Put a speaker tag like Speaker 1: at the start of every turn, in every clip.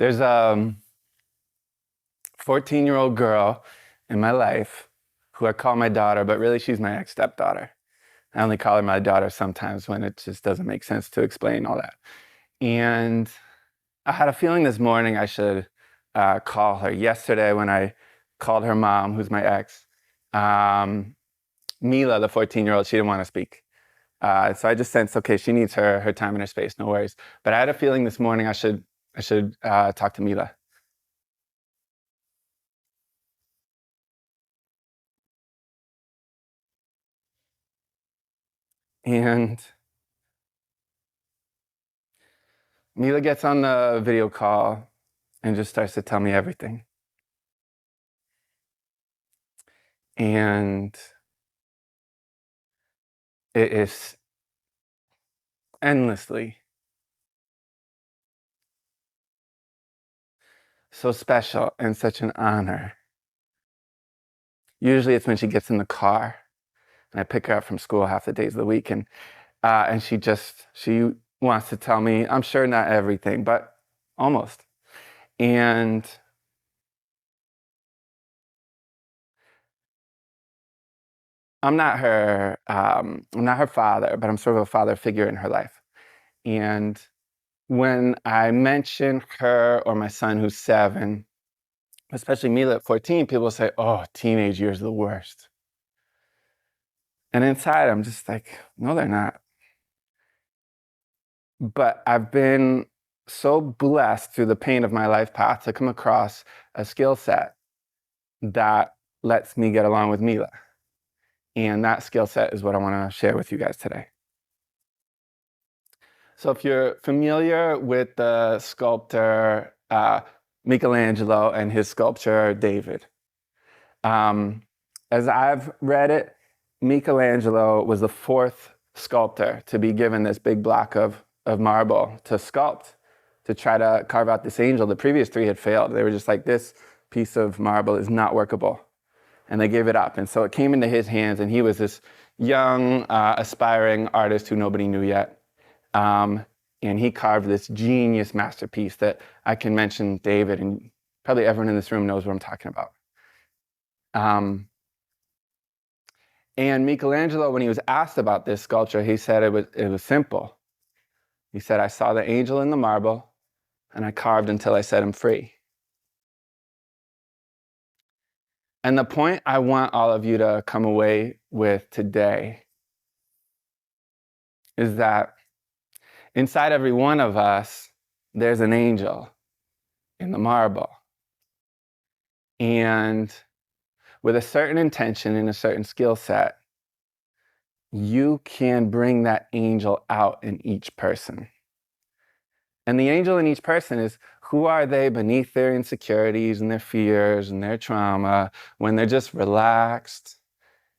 Speaker 1: There's a 14-year-old girl in my life who I call my daughter, but really she's my ex-stepdaughter. I only call her my daughter sometimes when it just doesn't make sense to explain all that. And I had a feeling this morning I should call her. Yesterday when I called her mom, who's my ex, Mila, the 14-year-old, she didn't want to speak. So I just sensed, okay, she needs her time and her space, no worries. But I had a feeling this morning I should talk to Mila. And Mila gets on the video call and just starts to tell me everything. And it is endlessly so special and such an honor. Usually it's when she gets in the car and I pick her up from school half the days of the week, and she wants to tell me, I'm sure not everything, but almost. And I'm not her father, but I'm sort of a father figure in her life. And when I mention her or my son who's 7, especially Mila at 14, people say, oh, teenage years are the worst. And inside, I'm just like, no, they're not. But I've been so blessed through the pain of my life path to come across a skill set that lets me get along with Mila. And that skill set is what I want to share with you guys today. So if you're familiar with the sculptor Michelangelo and his sculpture David, as I've read it, Michelangelo was the 4th sculptor to be given this big block of marble to sculpt, to try to carve out this angel. The previous 3 had failed. They were just like, this piece of marble is not workable. And they gave it up. And so it came into his hands, and he was this young, aspiring artist who nobody knew yet. And he carved this genius masterpiece that I can mention David, and probably everyone in this room knows what I'm talking about. And Michelangelo, when he was asked about this sculpture, he said it was simple. He said, I saw the angel in the marble, and I carved until I set him free. And the point I want all of you to come away with today is that inside every one of us, there's an angel in the marble. And with a certain intention and a certain skill set, you can bring that angel out in each person. And the angel in each person is, who are they beneath their insecurities and their fears and their trauma, when they're just relaxed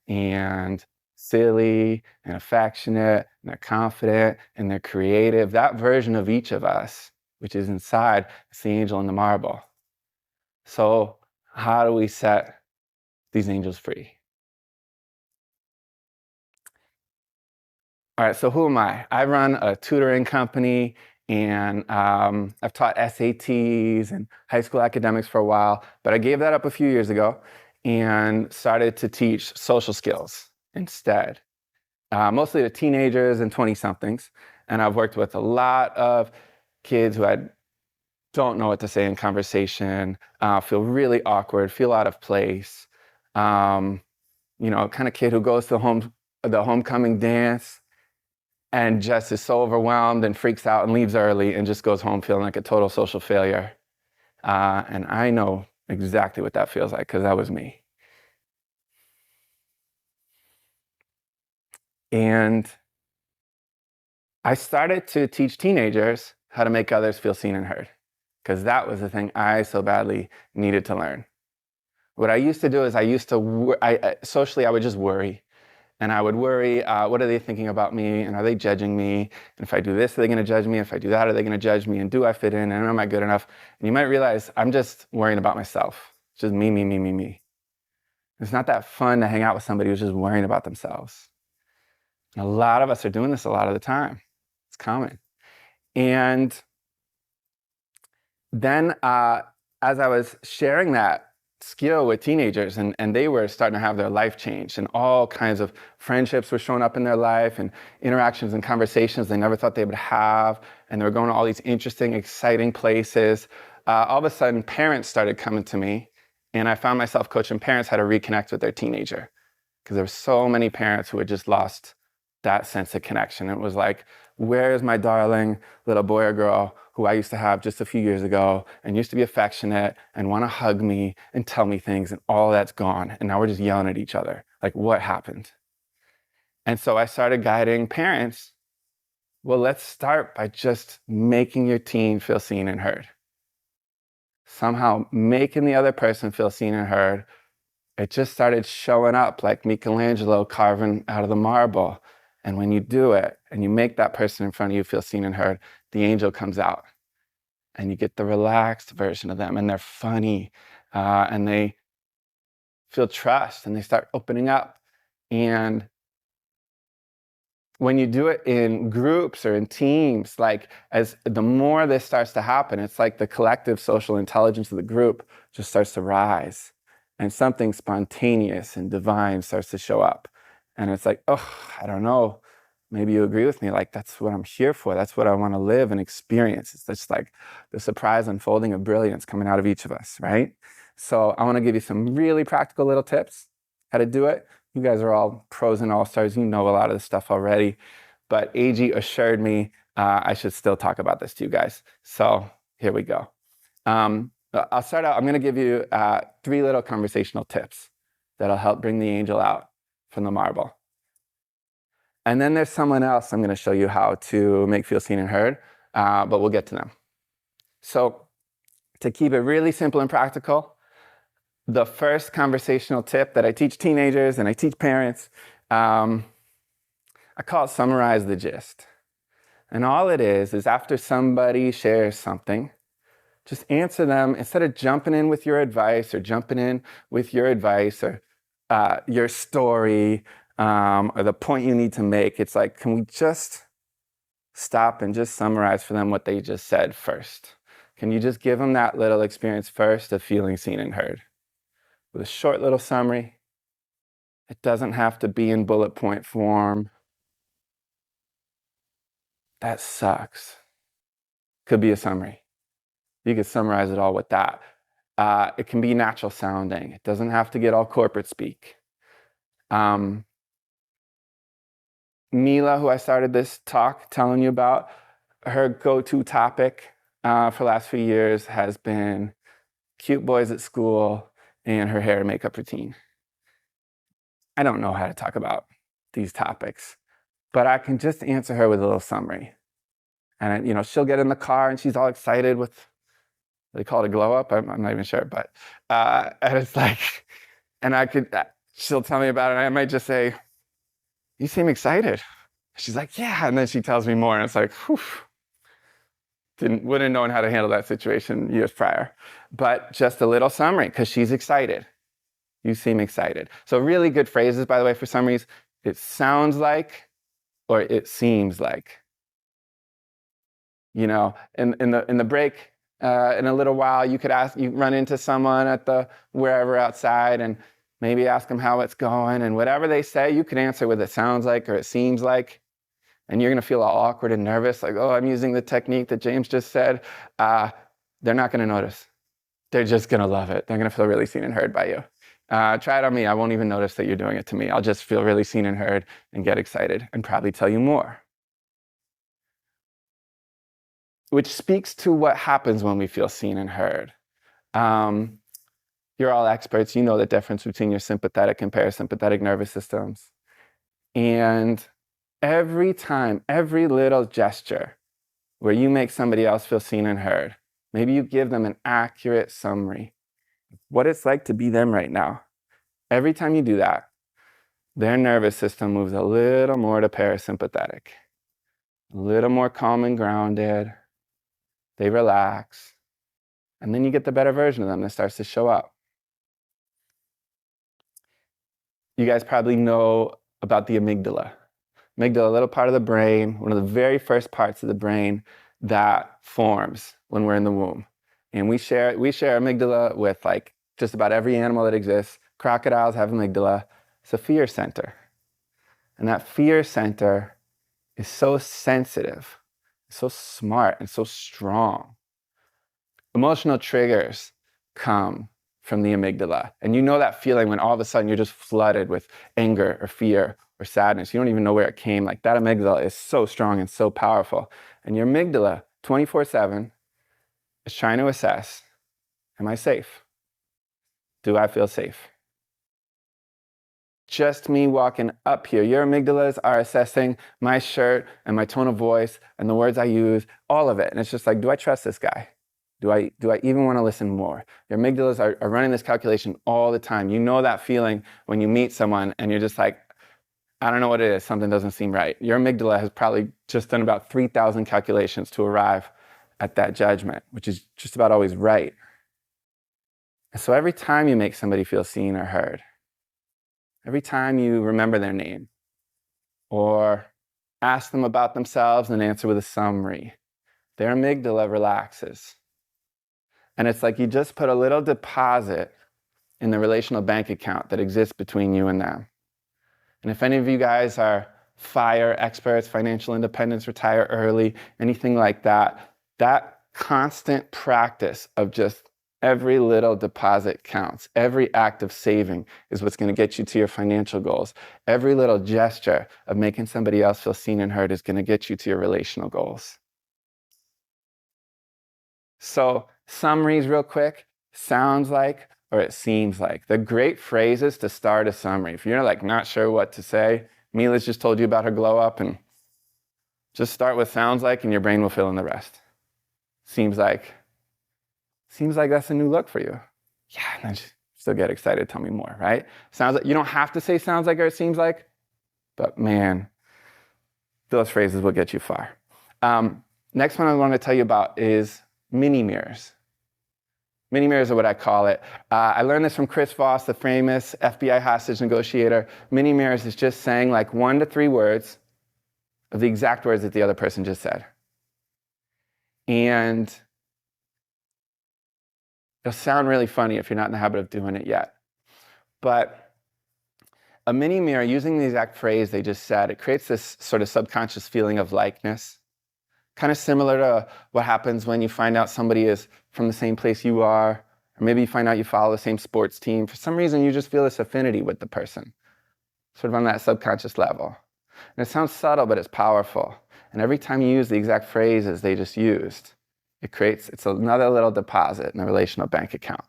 Speaker 1: and silly and affectionate and they're confident and they're creative. That version of each of us, which is inside, is the angel in the marble. So how do we set these angels free? All right, so who am I? I run a tutoring company, and I've taught SATs and high school academics for a while, but I gave that up a few years ago and started to teach social skills instead, mostly to teenagers and 20-somethings. And I've worked with a lot of kids who don't know what to say in conversation, feel really awkward, feel out of place. Kind of kid who goes to the homecoming dance and just is so overwhelmed and freaks out and leaves early and just goes home feeling like a total social failure. And I know exactly what that feels like, because that was me. And I started to teach teenagers how to make others feel seen and heard, because that was the thing I so badly needed to learn. What I used to do is socially I would just worry. And I would worry, what are they thinking about me? And are they judging me? And if I do this, are they going to judge me? If I do that, are they going to judge me? And do I fit in? And am I good enough? And you might realize I'm just worrying about myself. It's just me, me, me, me, me. It's not that fun to hang out with somebody who's just worrying about themselves. And a lot of us are doing this a lot of the time. It's common. And then as I was sharing that skill with teenagers, and they were starting to have their life changed, and all kinds of friendships were showing up in their life, and interactions and conversations they never thought they would have, and they were going to all these interesting, exciting places. All of a sudden, parents started coming to me, and I found myself coaching parents how to reconnect with their teenager, because there were so many parents who had just lost that sense of connection. It was like, where is my darling little boy or girl who I used to have just a few years ago and used to be affectionate and want to hug me and tell me things, and all that's gone. And now we're just yelling at each other. Like, what happened? And so I started guiding parents. Well, let's start by just making your teen feel seen and heard. Somehow making the other person feel seen and heard. It just started showing up like Michelangelo carving out of the marble. And when you do it and you make that person in front of you feel seen and heard, the angel comes out and you get the relaxed version of them, and they're funny and they feel trust and they start opening up. And when you do it in groups or in teams, like as the more this starts to happen, it's like the collective social intelligence of the group just starts to rise, and something spontaneous and divine starts to show up. And it's like, oh, I don't know. Maybe you agree with me. Like, that's what I'm here for. That's what I want to live and experience. It's just like the surprise unfolding of brilliance coming out of each of us, right? So I want to give you some really practical little tips how to do it. You guys are all pros and all-stars. You know a lot of this stuff already. But AG assured me I should still talk about this to you guys. So here we go. I'll start out. I'm going to give you 3 little conversational tips that'll help bring the angel out from the marble. And then there's someone else I'm going to show you how to make feel seen and heard, but we'll get to them. So to keep it really simple and practical, the first conversational tip that I teach teenagers and I teach parents, I call it summarize the gist. And all it is after somebody shares something, just answer them instead of jumping in with your advice or jumping in with your advice or your story or the point you need to make. It's like, can we just stop and just summarize for them what they just said first? Can you just give them that little experience first of feeling seen and heard? With a short little summary. It doesn't have to be in bullet point form. That sucks. Could be a summary. You could summarize it all with that. It can be natural sounding. It doesn't have to get all corporate speak. Mila, who I started this talk telling you about, her go-to topic for the last few years has been cute boys at school and her hair and makeup routine. I don't know how to talk about these topics, but I can just answer her with a little summary. And she'll get in the car and she's all excited with, they call it a glow up. I'm not even sure, but and it's like, and she'll tell me about it, and I might just say, "You seem excited." She's like, "Yeah," and then she tells me more, and it's like, whew. Wouldn't have known how to handle that situation years prior. But just a little summary, because she's excited. You seem excited. So really good phrases, by the way, for summaries. It sounds like, or it seems like. In the break, in a little while, you run into someone at the wherever outside and maybe ask them how it's going, and whatever they say, you can answer with it sounds like or it seems like. And you're going to feel all awkward and nervous, like, oh, I'm using the technique that James just said. They're not going to notice. They're just going to love it. They're going to feel really seen and heard by you. Try it on me. I won't even notice that you're doing it to me. I'll just feel really seen and heard and get excited and probably tell you more. Which speaks to what happens when we feel seen and heard. You're all experts. You know the difference between your sympathetic and parasympathetic nervous systems. And every time, every little gesture where you make somebody else feel seen and heard, maybe you give them an accurate summary of what it's like to be them right now. Every time you do that, their nervous system moves a little more to parasympathetic, a little more calm and grounded. They relax, and then you get the better version of them that starts to show up. You guys probably know about the amygdala. Amygdala, a little part of the brain, one of the very first parts of the brain that forms when we're in the womb. And we share amygdala with like just about every animal that exists. Crocodiles have amygdala. It's a fear center. And that fear center is so sensitive, so smart, and so strong. Emotional triggers come from the amygdala. And you know that feeling when all of a sudden you're just flooded with anger or fear or sadness. You don't even know where it came. Like that amygdala is so strong and so powerful. And your amygdala, 24/7, is trying to assess, am I safe? Do I feel safe? Just me walking up here. Your amygdalas are assessing my shirt and my tone of voice and the words I use, all of it. And it's just like, do I trust this guy? Do I even want to listen more? Your amygdalas are running this calculation all the time. You know that feeling when you meet someone and you're just like, I don't know what it is. Something doesn't seem right. Your amygdala has probably just done about 3,000 calculations to arrive at that judgment, which is just about always right. And so every time you make somebody feel seen or heard, every time you remember their name or ask them about themselves and answer with a summary, their amygdala relaxes. And it's like you just put a little deposit in the relational bank account that exists between you and them. And if any of you guys are FIRE experts, financial independence, retire early, anything like that, that constant practice of just every little deposit counts. Every act of saving is what's going to get you to your financial goals. Every little gesture of making somebody else feel seen and heard is going to get you to your relational goals. So summaries real quick, sounds like, or it seems like. The great phrases to start a summary. If you're like not sure what to say, Mila's just told you about her glow up, and just start with sounds like and your brain will fill in the rest. Seems like that's a new look for you. Yeah, and then still get excited, tell me more, right? Sounds like, you don't have to say sounds like or it seems like, but man, those phrases will get you far. Next one I want to tell you about is mini mirrors. Mini mirrors are what I call it. I learned this from Chris Voss, the famous FBI hostage negotiator. Mini mirrors is just saying like 1 to 3 words of the exact words that the other person just said. And it'll sound really funny if you're not in the habit of doing it yet. But a mini mirror, using the exact phrase they just said, it creates this sort of subconscious feeling of likeness. Kind of similar to what happens when you find out somebody is from the same place you are, or maybe you find out you follow the same sports team. For some reason, you just feel this affinity with the person, sort of on that subconscious level. And it sounds subtle, but it's powerful. And every time you use the exact phrases they just used, it's another little deposit in the relational bank account.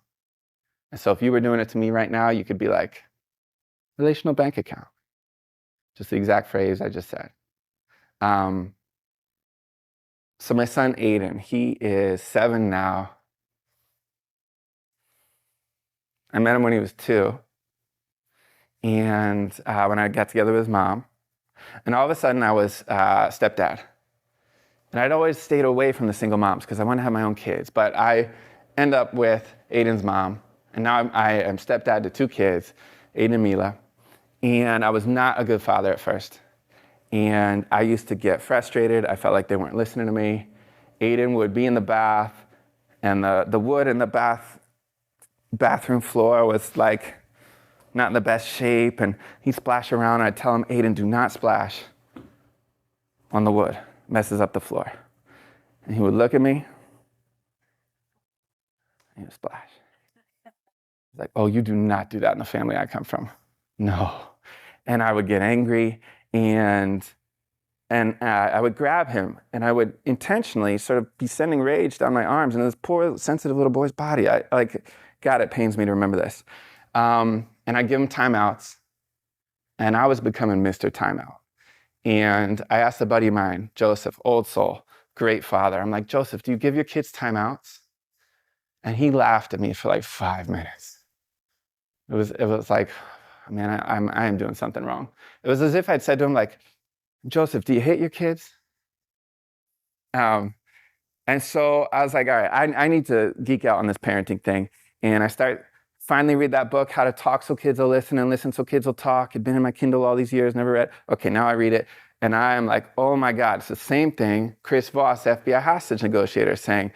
Speaker 1: And so if you were doing it to me right now, you could be like, relational bank account. Just the exact phrase I just said. So my son, Aiden, he is 7 now. I met him when he was 2. And when I got together with his mom. And all of a sudden I was stepdad. And I'd always stayed away from the single moms because I wanted to have my own kids. But I end up with Aiden's mom. And now I am stepdad to 2 kids, Aiden and Mila. And I was not a good father at first. And I used to get frustrated. I felt like they weren't listening to me. Aiden would be in the bath, and the wood in the bathroom floor was like not in the best shape, and he'd splash around, and I'd tell him, Aiden, do not splash on the wood. Messes up the floor. And he would look at me, and he would splash. He's like, oh, you do not do that in the family I come from. No. And I would get angry, and I would grab him, and I would intentionally sort of be sending rage down my arms into this poor, sensitive little boy's body. God, it pains me to remember this. And I'd give him timeouts, and I was becoming Mr. Timeout. And I asked a buddy of mine, Joseph, old soul, great father. I'm like, Joseph, do you give your kids timeouts? And he laughed at me for like 5 minutes. It was like, man, I am doing something wrong. It was as if I'd said to him, like, Joseph, do you hate your kids? And so I was like, all right, I need to geek out on this parenting thing. And I finally read that book, How to Talk So Kids Will Listen and Listen So Kids Will Talk. It'd been in my Kindle all these years, never read. Okay, now I read it. And I am like, oh my God, it's the same thing Chris Voss, FBI hostage negotiator, saying,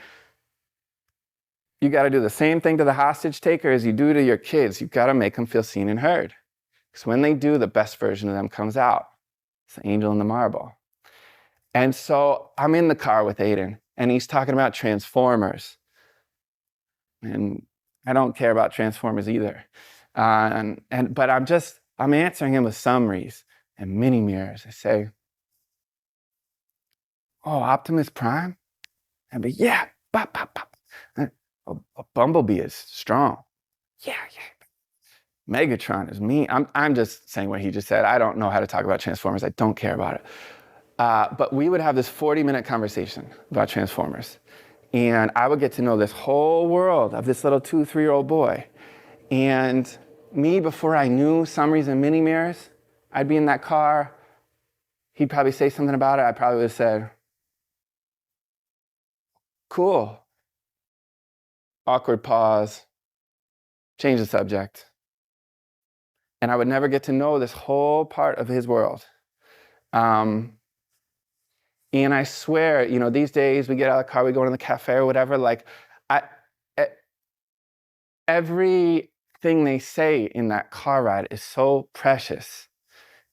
Speaker 1: You got to do the same thing to the hostage taker as you do to your kids. You've got to make them feel seen and heard. Because when they do, the best version of them comes out. It's the angel in the marble. And so I'm in the car with Aiden, and he's talking about Transformers. And I don't care about Transformers either. But I'm answering him with summaries and mini mirrors. I say, oh, Optimus Prime? I'd be, yeah, bop, bop, bop. A Bumblebee is strong. Yeah. Megatron is mean. I'm just saying what he just said. I don't know how to talk about Transformers. I don't care about it. But we would have this 40-minute conversation about Transformers. And I would get to know this whole world of this little 2-3-year-old boy. And me, before I knew summaries and mini mirrors, I'd be in that car. He'd probably say something about it. I probably would have said, cool. Awkward pause. Change the subject. And I would never get to know this whole part of his world. And I swear, these days we get out of the car, we go to the cafe or whatever, everything they say in that car ride is so precious.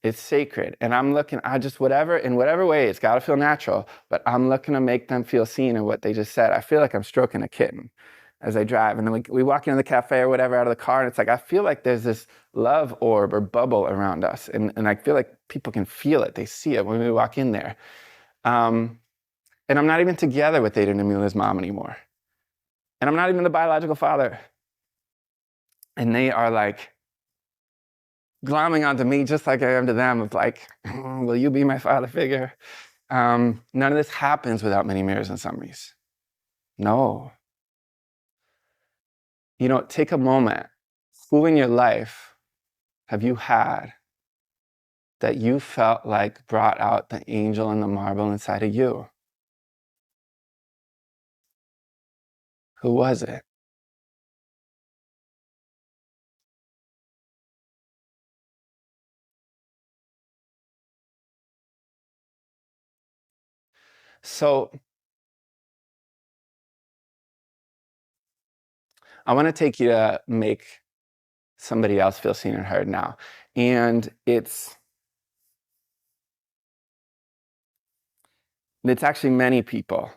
Speaker 1: It's sacred. And I'm looking, in whatever way, it's got to feel natural, but I'm looking to make them feel seen in what they just said. I feel like I'm stroking a kitten as I drive. And then we walk into the cafe or whatever out of the car, and it's like, I feel like there's this love orb or bubble around us. And I feel like people can feel it. They see it when we walk in there. And I'm not even together with Aiden and Amelia's mom anymore. And I'm not even the biological father. And they are like glomming onto me just like I am to them of like, will you be my father figure? None of this happens without many mirrors and summaries. No. Take a moment. Who in your life have you had that you felt like brought out the angel and the marble inside of you? Who was it? So I want to take you to make somebody else feel seen and heard now. And it's actually many people.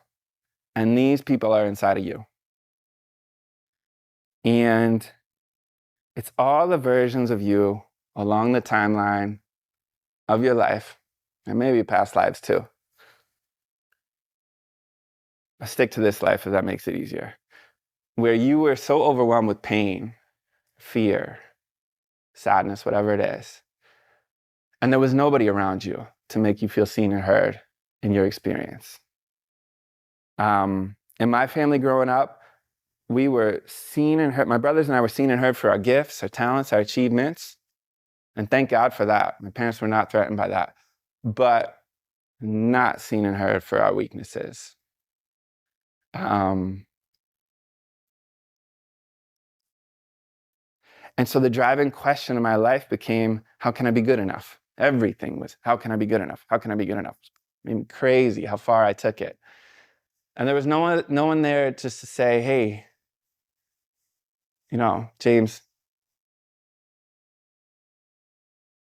Speaker 1: And these people are inside of you. And it's all the versions of you along the timeline of your life, and maybe past lives too. I'll stick to this life if that makes it easier. Where you were so overwhelmed with pain, fear, sadness, whatever it is, and there was nobody around you to make you feel seen and heard in your experience. In my family growing up, we were seen and heard. My brothers and I were seen and heard for our gifts, our talents, our achievements. And thank God for that. My parents were not threatened by that. But not seen and heard for our weaknesses. And so the driving question in my life became, how can I be good enough? Everything was, how can I be good enough? How can I be good enough? I mean, crazy how far I took it. And there was no one there just to say, hey, James,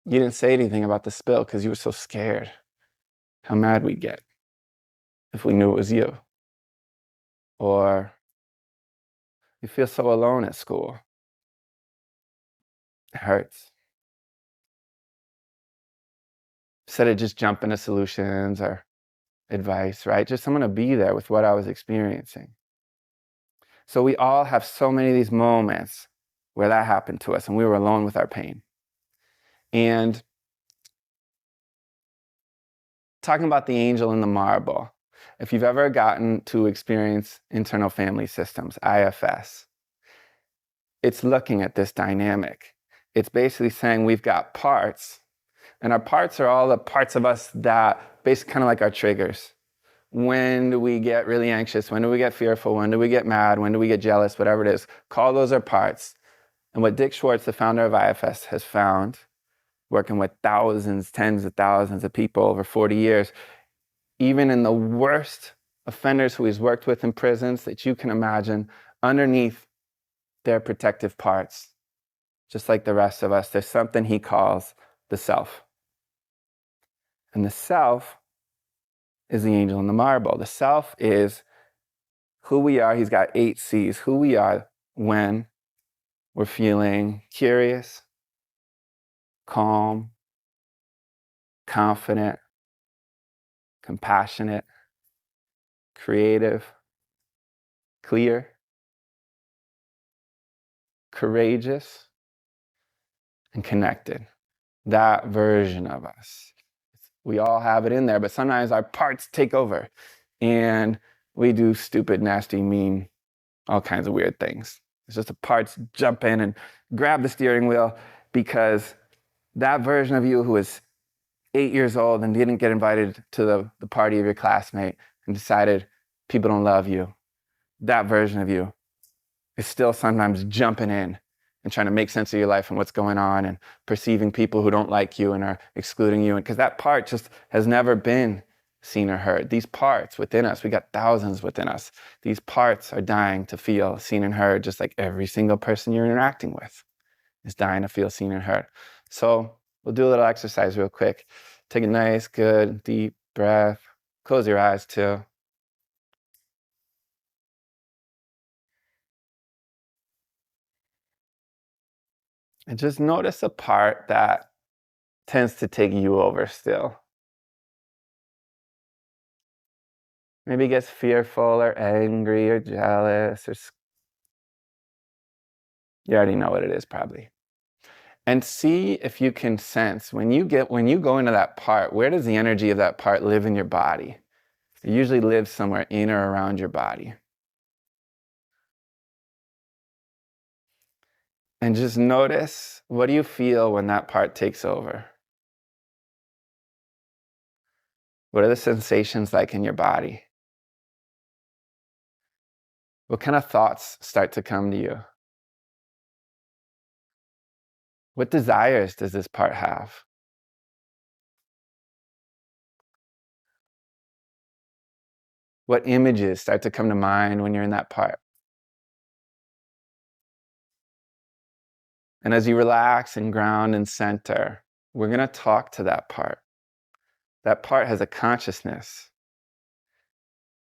Speaker 1: you didn't say anything about the spill because you were so scared how mad we'd get if we knew it was you. Or you feel so alone at school. It hurts. Instead of just jumping to solutions or advice, right? Just someone to be there with what I was experiencing. So we all have so many of these moments where that happened to us and we were alone with our pain. And talking about the angel and the marble, if you've ever gotten to experience internal family systems, IFS, it's looking at this dynamic. It's basically saying we've got parts, and our parts are all the parts of us that basically kind of like our triggers. When do we get really anxious? When do we get fearful? When do we get mad? When do we get jealous? Whatever it is, call those our parts. And what Dick Schwartz, the founder of IFS, has found, working with thousands, tens of thousands of people over 40 years, even in the worst offenders who he's worked with in prisons that you can imagine, underneath their protective parts, just like the rest of us, there's something he calls the self. And the self is the angel in the marble. The self is who we are. He's got 8 C's. Who we are when we're feeling curious, calm, confident, compassionate, creative, clear, courageous, and connected. That version of us. We all have it in there, but sometimes our parts take over and we do stupid, nasty, mean, all kinds of weird things. It's just the parts jump in and grab the steering wheel because that version of you who is 8 years old and didn't get invited to the party of your classmate and decided people don't love you, that version of you is still sometimes jumping in and trying to make sense of your life and what's going on and perceiving people who don't like you and are excluding you. And because that part just has never been seen or heard. These parts within us, we got thousands within us. These parts are dying to feel seen and heard, just like every single person you're interacting with is dying to feel seen and heard. So we'll do a little exercise real quick. Take a nice, good, deep breath. Close your eyes too. And just notice a part that tends to take you over still. Maybe gets fearful or angry or jealous or you already know what it is probably. And see if you can sense when you go into that part, where does the energy of that part live in your body? It usually lives somewhere in or around your body. And just notice, what do you feel when that part takes over? What are the sensations like in your body? What kind of thoughts start to come to you? What desires does this part have? What images start to come to mind when you're in that part? And as you relax and ground and center, we're going to talk to that part. That part has a consciousness.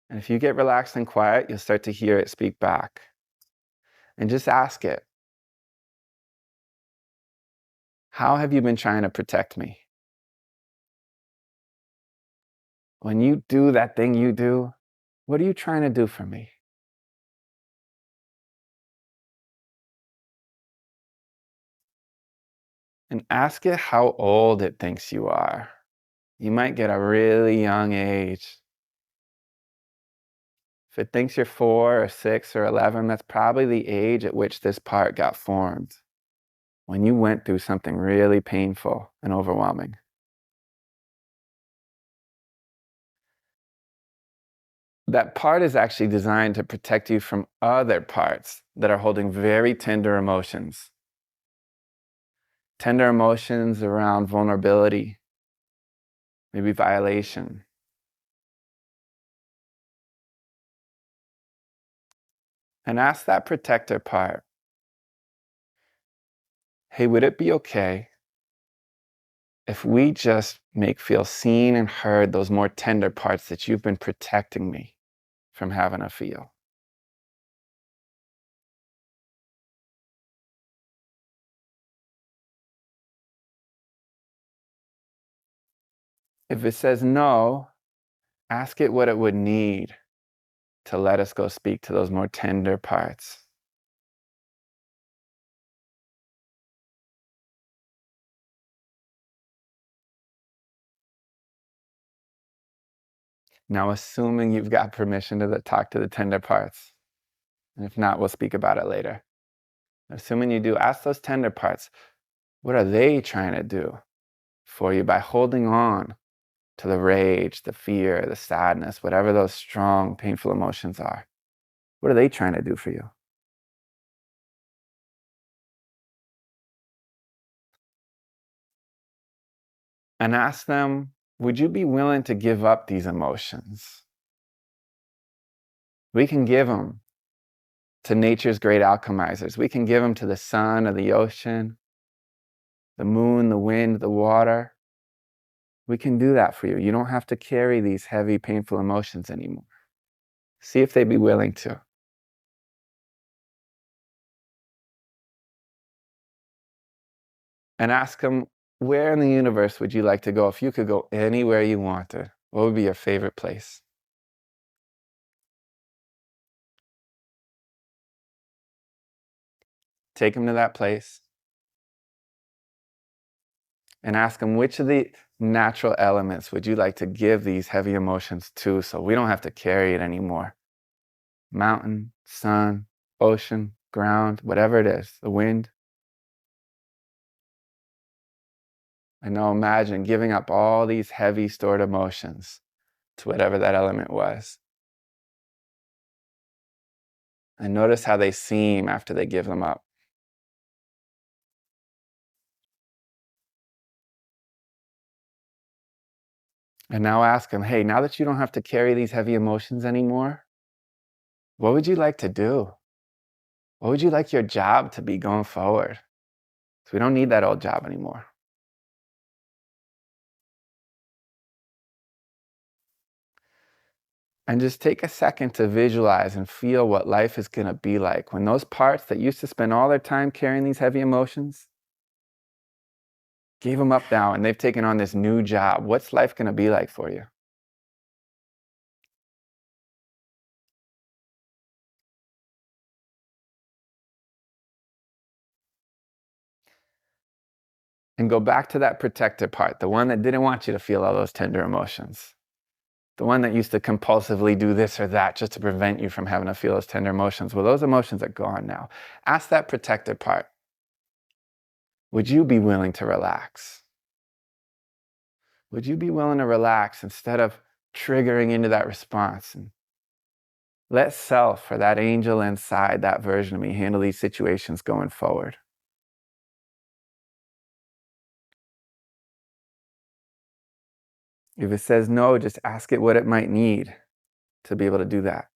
Speaker 1: And if you get relaxed and quiet, you'll start to hear it speak back. And just ask it, how have you been trying to protect me? When you do that thing you do, what are you trying to do for me? And ask it how old it thinks you are. You might get a really young age. If it thinks you're 4 or 6 or 11, that's probably the age at which this part got formed, when you went through something really painful and overwhelming. That part is actually designed to protect you from other parts that are holding very tender emotions. Tender emotions around vulnerability, maybe violation. And ask that protector part, hey, would it be okay if we just make feel seen and heard those more tender parts that you've been protecting me from having to feel? If it says no, ask it what it would need to let us go speak to those more tender parts. Now, assuming you've got permission to talk to the tender parts, and if not, we'll speak about it later. Assuming you do, ask those tender parts, what are they trying to do for you by holding on to the rage, the fear, the sadness, whatever those strong, painful emotions are? What are they trying to do for you? And ask them, would you be willing to give up these emotions? We can give them to nature's great alchemizers. We can give them to the sun or the ocean, the moon, the wind, the water. We can do that for you. You don't have to carry these heavy, painful emotions anymore. See if they'd be willing to. And ask them, where in the universe would you like to go? If you could go anywhere you wanted, what would be your favorite place? Take them to that place and ask them, which of the natural elements would you like to give these heavy emotions to so we don't have to carry it anymore? Mountain, sun, ocean, ground, whatever it is, the wind. And now imagine giving up all these heavy stored emotions to whatever that element was. And notice how they seem after they give them up. And now ask them, hey, now that you don't have to carry these heavy emotions anymore, what would you like to do? What would you like your job to be going forward? So we don't need that old job anymore. And just take a second to visualize and feel what life is going to be like when those parts that used to spend all their time carrying these heavy emotions gave them up now and they've taken on this new job. What's life going to be like for you? And go back to that protector part, the one that didn't want you to feel all those tender emotions. The one that used to compulsively do this or that just to prevent you from having to feel those tender emotions. Well, those emotions are gone now. Ask that protector part, would you be willing to relax? Would you be willing to relax instead of triggering into that response? And let self, or that angel inside, that version of me, handle these situations going forward. If it says no, just ask it what it might need to be able to do that.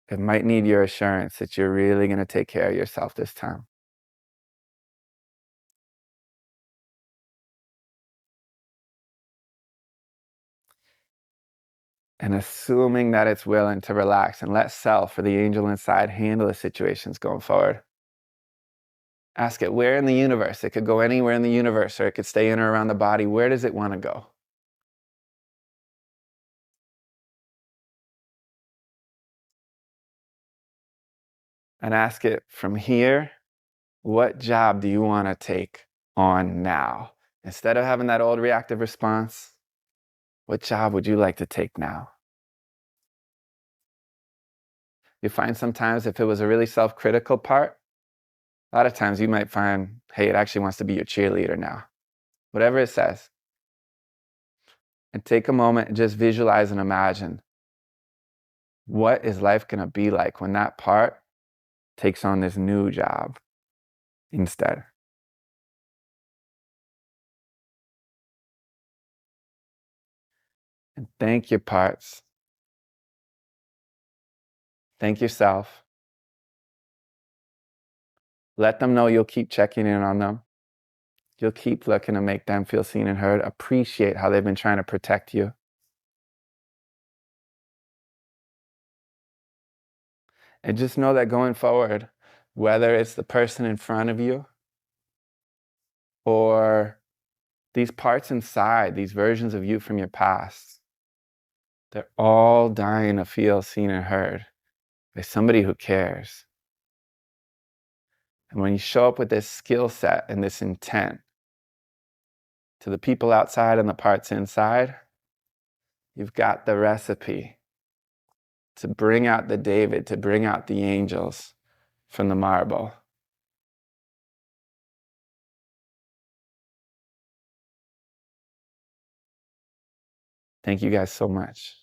Speaker 1: It might need your assurance that you're really going to take care of yourself this time. And assuming that it's willing to relax and let self or the angel inside handle the situations going forward. Ask it where in the universe. It could go anywhere in the universe, or it could stay in or around the body. Where does it want to go? And ask it from here, what job do you want to take on now? Instead of having that old reactive response, what job would you like to take now? You find sometimes if it was a really self-critical part, a lot of times you might find, hey, it actually wants to be your cheerleader now. Whatever it says. And take a moment and just visualize and imagine, what is life going to be like when that part takes on this new job instead? And thank your parts. Thank yourself. Let them know you'll keep checking in on them. You'll keep looking to make them feel seen and heard. Appreciate how they've been trying to protect you. And just know that going forward, whether it's the person in front of you or these parts inside, these versions of you from your past, they're all dying to feel seen and heard by somebody who cares. And when you show up with this skill set and this intent to the people outside and the parts inside, you've got the recipe to bring out the David, to bring out the angels from the marble. Thank you guys so much.